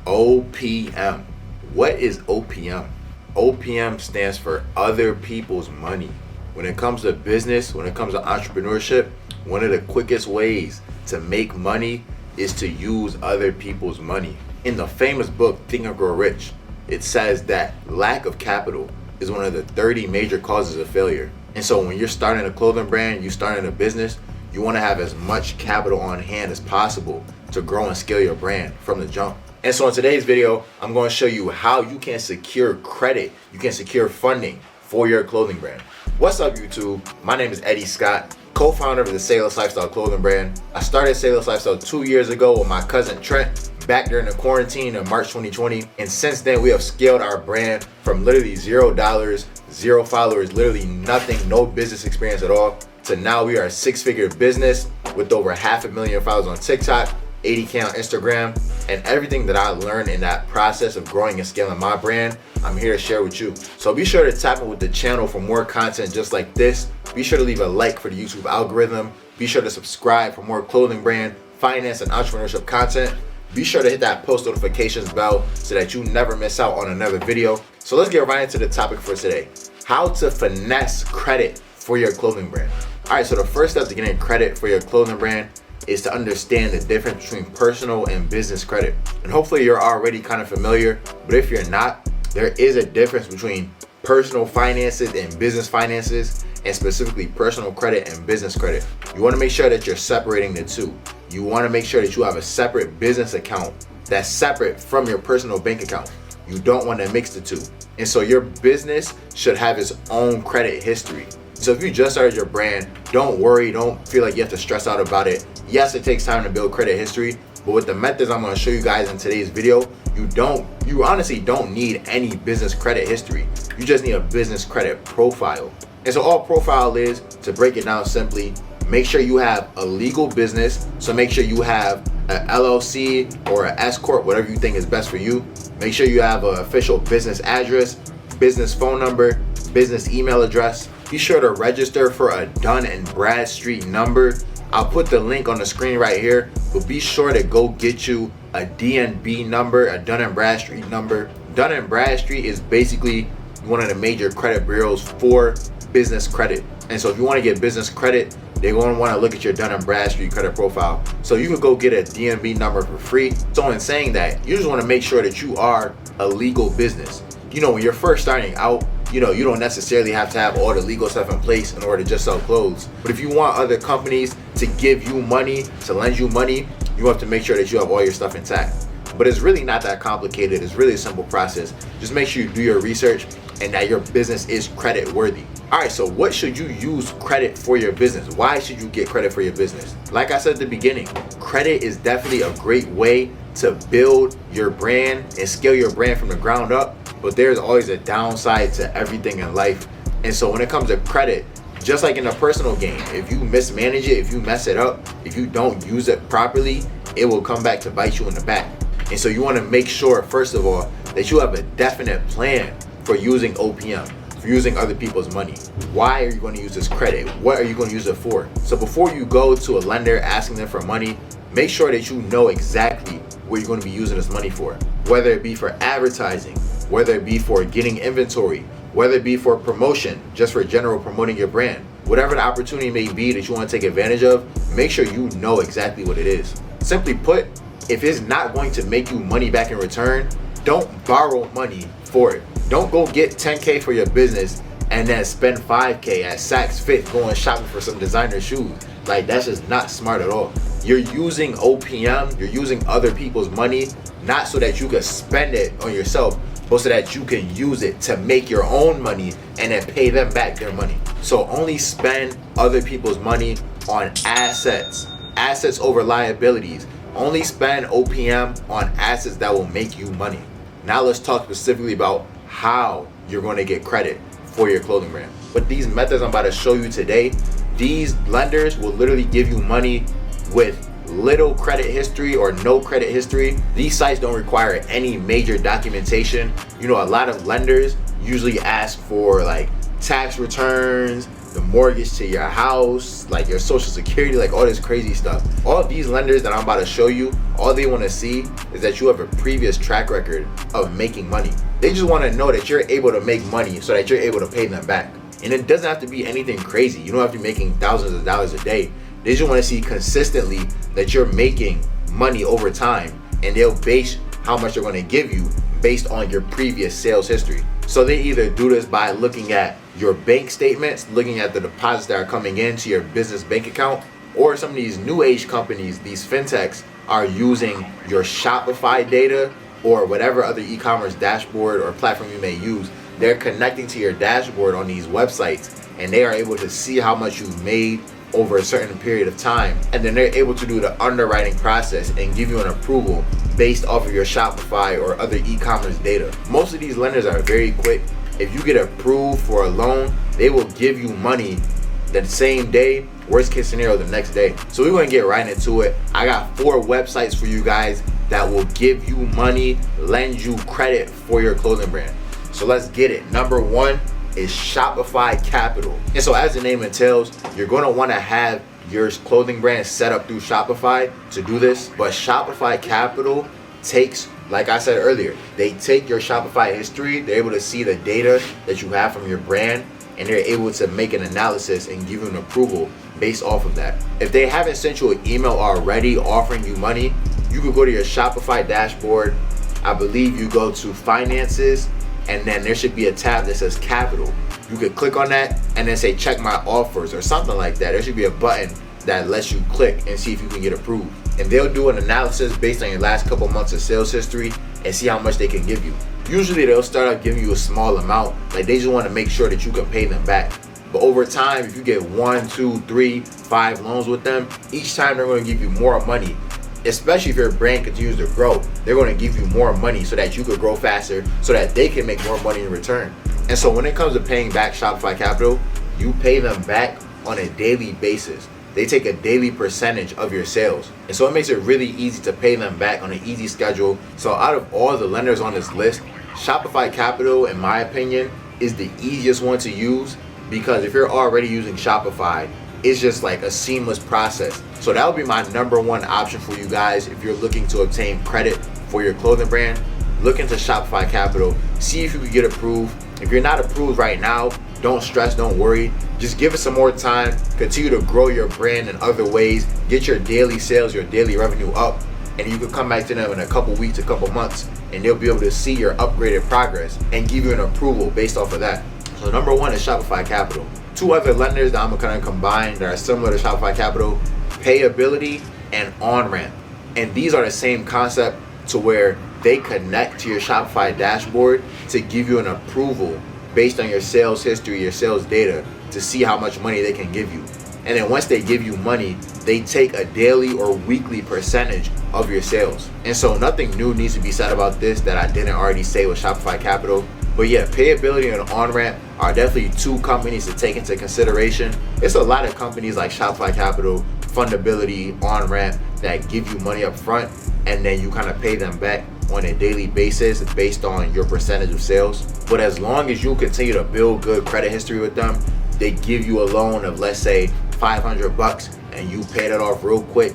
OPM. What is OPM? OPM stands for other people's money. When it comes to business, when it comes to entrepreneurship, one of the quickest ways to make money is to use other people's money. In the famous book, Think and Grow Rich, it says that lack of capital is one of the 30 major causes of failure. And so when you're starting a clothing brand, you're starting a business, you want to have as much capital on hand as possible to grow and scale your brand from the jump. And so in today's video, I'm going to show you how you can secure credit, you can secure funding for your clothing brand. What's up, YouTube? My name is Eddie Scott, co-founder of the Sailor's Lifestyle clothing brand. I started Sailor's Lifestyle 2 years ago with my cousin Trent back during the quarantine in March 2020. And since then, we have scaled our brand from literally $0, 0 followers, literally nothing, no business experience at all, to now we are a 6-figure business with over 500,000 followers on TikTok, 80K on Instagram, and everything that I learned in that process of growing and scaling my brand, I'm here to share with you. So be sure to tap in with the channel for more content just like this. Be sure to leave a like for the YouTube algorithm. Be sure to subscribe for more clothing brand, finance, and entrepreneurship content. Be sure to hit that post notifications bell so that you never miss out on another video. So let's get right into the topic for today. How to finesse credit for your clothing brand. All right, so the first step to getting credit for your clothing brand is to understand the difference between personal and business credit. And hopefully you're already kind of familiar, but if you're not, there is a difference between personal finances and business finances, and specifically personal credit and business credit. You want to make sure that you're separating the two. You want to make sure that you have a separate business account that's separate from your personal bank account. You don't want to mix the two. And so your business should have its own credit history. So if you just started your brand, don't worry, don't feel like you have to stress out about it. Yes, it takes time to build credit history, but with the methods I'm going to show you guys in today's video, you honestly don't need any business credit history. You just need a business credit profile. And so all profile is, to break it down simply, make sure you have a legal business. So make sure you have an LLC or an S Corp, whatever you think is best for you. Make sure you have an official business address, business phone number, business email address. Be sure to register for a Dun and Bradstreet number. I'll put the link on the screen right here, but be sure to go get you a DNB number, a Dun and Bradstreet number. Dun and Bradstreet is basically one of the major credit bureaus for business credit. And so if you want to get business credit, they're going to want to look at your Dun and Bradstreet credit profile. So you could go get a DNB number for free. So in saying that, you just want to make sure that you are a legal business. You know, when you're first starting out, you don't necessarily have to have all the legal stuff in place in order to just sell clothes. But if you want other companies to give you money, to lend you money, you have to make sure that you have all your stuff intact. But it's really not that complicated. It's really a simple process. Just make sure you do your research and that your business is credit worthy. All right, so what should you use credit for your business? Why should you get credit for your business? Like I said at the beginning, credit is definitely a great way to build your brand and scale your brand from the ground up. But there's always a downside to everything in life. And so when it comes to credit, just like in a personal game, if you mismanage it, if you mess it up, if you don't use it properly, it will come back to bite you in the back. And so you want to make sure, first of all, that you have a definite plan for using OPM, for using other people's money. Why are you going to use this credit? What are you going to use it for? So before you go to a lender asking them for money, make sure that you know exactly what you're going to be using this money for. Whether it be for advertising, whether it be for getting inventory, whether it be for promotion, just for general promoting your brand. Whatever the opportunity may be that you want to take advantage of, make sure you know exactly what it is. Simply put, if it's not going to make you money back in return, don't borrow money for it. Don't go get 10K for your business and then spend 5K at Saks Fit going shopping for some designer shoes. Like, that's just not smart at all. You're using OPM, you're using other people's money, not so that you can spend it on yourself, but so that you can use it to make your own money and then pay them back their money. So only spend other people's money on assets over liabilities. Only spend OPM on assets that will make you money. Now let's talk specifically about how you're going to get credit for your clothing brand. But these methods I'm about to show you today, these lenders will literally give you money with little credit history or no credit history. These sites don't require any major documentation. A lot of lenders usually ask for like tax returns, the mortgage to your house, like your social security, like all this crazy stuff. All of these lenders that I'm about to show you, all they want to see is that you have a previous track record of making money. They just want to know that you're able to make money so that you're able to pay them back. And it doesn't have to be anything crazy. You don't have to be making thousands of dollars a day. They just want to see consistently that you're making money over time, and they'll base how much they're going to give you based on your previous sales history. So they either do this by looking at your bank statements, looking at the deposits that are coming into your business bank account, or some of these new age companies, these fintechs, are using your Shopify data or whatever other e-commerce dashboard or platform you may use. They're connecting to your dashboard on these websites, and they are able to see how much you've made over a certain period of time, and then they're able to do the underwriting process and give you an approval based off of your Shopify or other e-commerce data. Most of these lenders are very quick. If you get approved for a loan, they will give you money the same day, worst case scenario the next day. So we're going to get right into it. I got 4 websites for you guys that will give you money, lend you credit for your clothing brand. So let's get it. Number 1 is Shopify Capital. And so as the name entails, you're going to want to have your clothing brand set up through Shopify to do this. But Shopify Capital takes, like I said earlier, they take your Shopify history. They're able to see the data that you have from your brand, and they're able to make an analysis and give you an approval based off of that. If they haven't sent you an email already offering you money, you could go to your Shopify dashboard. I believe you go to finances, and then there should be a tab that says Capital. You could click on that and then say check my offers or something like that. There should be a button that lets you click and see if you can get approved. And they'll do an analysis based on your last couple months of sales history and see how much they can give you. Usually they'll start out giving you a small amount, like they just want to make sure that you can pay them back. But over time, if you get 1, 2, 3, 5 loans with them, each time they're going to give you more money. Especially if your brand continues to grow, they're going to give you more money so that you could grow faster, so that they can make more money in return. And so when it comes to paying back Shopify Capital, you pay them back on a daily basis. They take a daily percentage of your sales. And so it makes it really easy to pay them back on an easy schedule. So out of all the lenders on this list, Shopify Capital, in my opinion, is the easiest one to use, because if you're already using Shopify, it's just like a seamless process. So that would be my number 1 option for you guys if you're looking to obtain credit for your clothing brand. Look into Shopify Capital, see if you can get approved. If you're not approved right now, don't stress, don't worry. Just give it some more time. Continue to grow your brand in other ways. Get your daily sales, your daily revenue up, and you can come back to them in a couple weeks, a couple months, and they'll be able to see your upgraded progress and give you an approval based off of that. So number 1 is Shopify Capital. 2 other lenders that I'm going to combine that are similar to Shopify Capital, Payability and Onramp. And these are the same concept, to where they connect to your Shopify dashboard to give you an approval based on your sales history, your sales data, to see how much money they can give you. And then once they give you money, they take a daily or weekly percentage of your sales. And so nothing new needs to be said about this that I didn't already say with Shopify Capital. But yeah, Payability and Onramp are definitely 2 companies to take into consideration. It's a lot of companies like Shopify Capital, Fundability, Onramp that give you money up front, and then you kind of pay them back on a daily basis based on your percentage of sales. But as long as you continue to build good credit history with them, they give you a loan of, let's say, $500, and you pay that off real quick,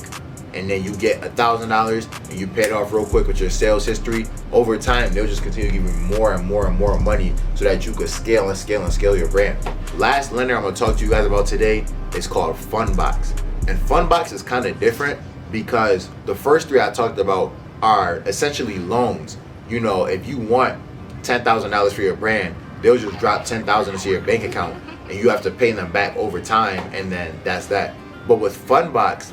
and then you get $1,000 and you pay it off real quick with your sales history. Over time, they'll just continue to give you more and more and more money so that you could scale and scale and scale your brand. Last lender I'm going to talk to you guys about today is called Fundbox. And Fundbox is kind of different because the first 3 I talked about are essentially loans. You know, if you want $10,000 for your brand, they'll just drop $10,000 into your bank account, and you have to pay them back over time, and then that's that. But with Fundbox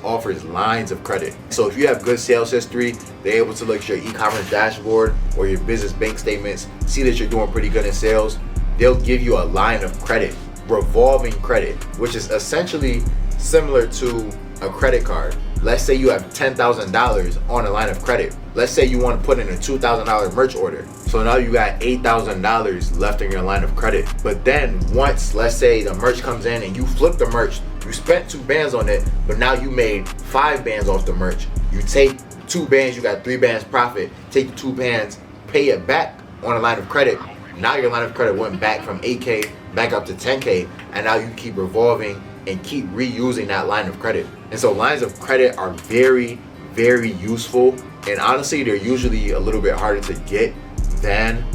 offers lines of credit. So if you have good sales history, they're able to look at your e-commerce dashboard or your business bank statements, see that you're doing pretty good in sales. They'll give you a line of credit, revolving credit, which is essentially similar to a credit card. Let's say you have $10,000 on a line of credit. Let's say you want to put in a $2,000 merch order. So now you got $8,000 left in your line of credit. But then once, let's say the merch comes in and you flip the merch, you spent 2 bands on it, but now you made 5 bands off the merch. You take 2 bands, you got 3 bands profit. Take the 2 bands, pay it back on a line of credit. Now your line of credit went back from 8K back up to 10K, and now you keep revolving and keep reusing that line of credit. And so lines of credit are very, very useful, and honestly they're usually a little bit harder to get than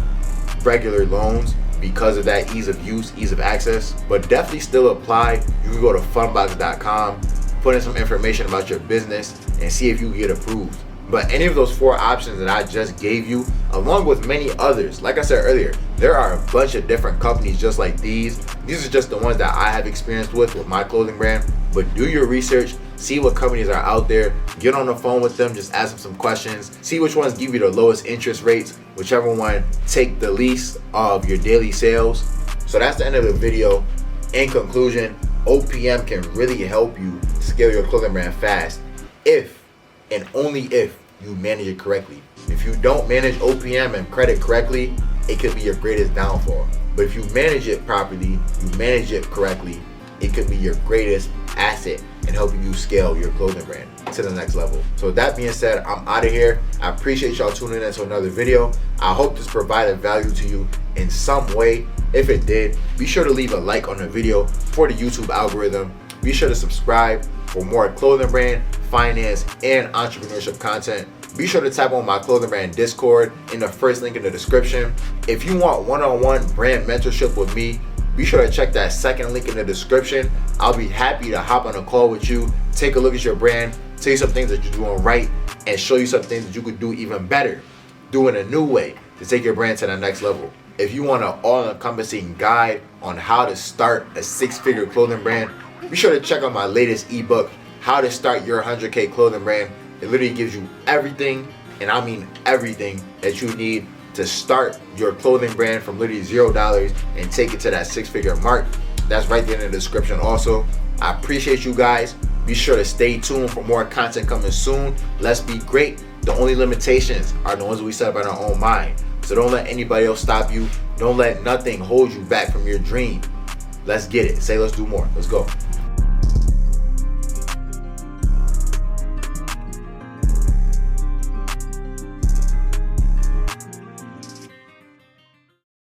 regular loans because of that ease of use, ease of access, but definitely still apply. You can go to fundbox.com, put in some information about your business, and see if you can get approved. But any of those 4 options that I just gave you, along with many others, like I said earlier, there are a bunch of different companies just like these. These are just the ones that I have experience with my clothing brand. But do your research, see what companies are out there, get on the phone with them, just ask them some questions, see which ones give you the lowest interest rates, whichever one take the least of your daily sales. So that's the end of the video. In conclusion, OPM can really help you scale your clothing brand fast if and only if you manage it correctly. If you don't manage OPM and credit correctly, it could be your greatest downfall. But if you manage it properly, you manage it correctly, it could be your greatest asset in helping you scale your clothing brand to the next level. So with that being said, I'm out of here. I appreciate y'all tuning in to another video. I hope this provided value to you in some way. If it did, be sure to leave a like on the video for the YouTube algorithm. Be sure to subscribe for more clothing brand, finance, and entrepreneurship content. Be sure to tap on my clothing brand Discord in the first link in the description. If you want one-on-one brand mentorship with me, be sure to check that second link in the description. I'll be happy to hop on a call with you, take a look at your brand, tell you some things that you're doing right, and show you some things that you could do even better, do in a new way to take your brand to the next level. If you want an all-encompassing guide on how to start a 6-figure clothing brand, be sure to check out my latest ebook, How to Start Your 100K Clothing Brand. It literally gives you everything, and I mean everything, that you need to start your clothing brand from literally $0 and take it to that 6-figure mark. That's right there in the description also. I appreciate you guys. Be sure to stay tuned for more content coming soon. Let's be great. The only limitations are the ones we set up in our own mind. So don't let anybody else stop you. Don't let nothing hold you back from your dream. Let's get it. Say let's do more. Let's go.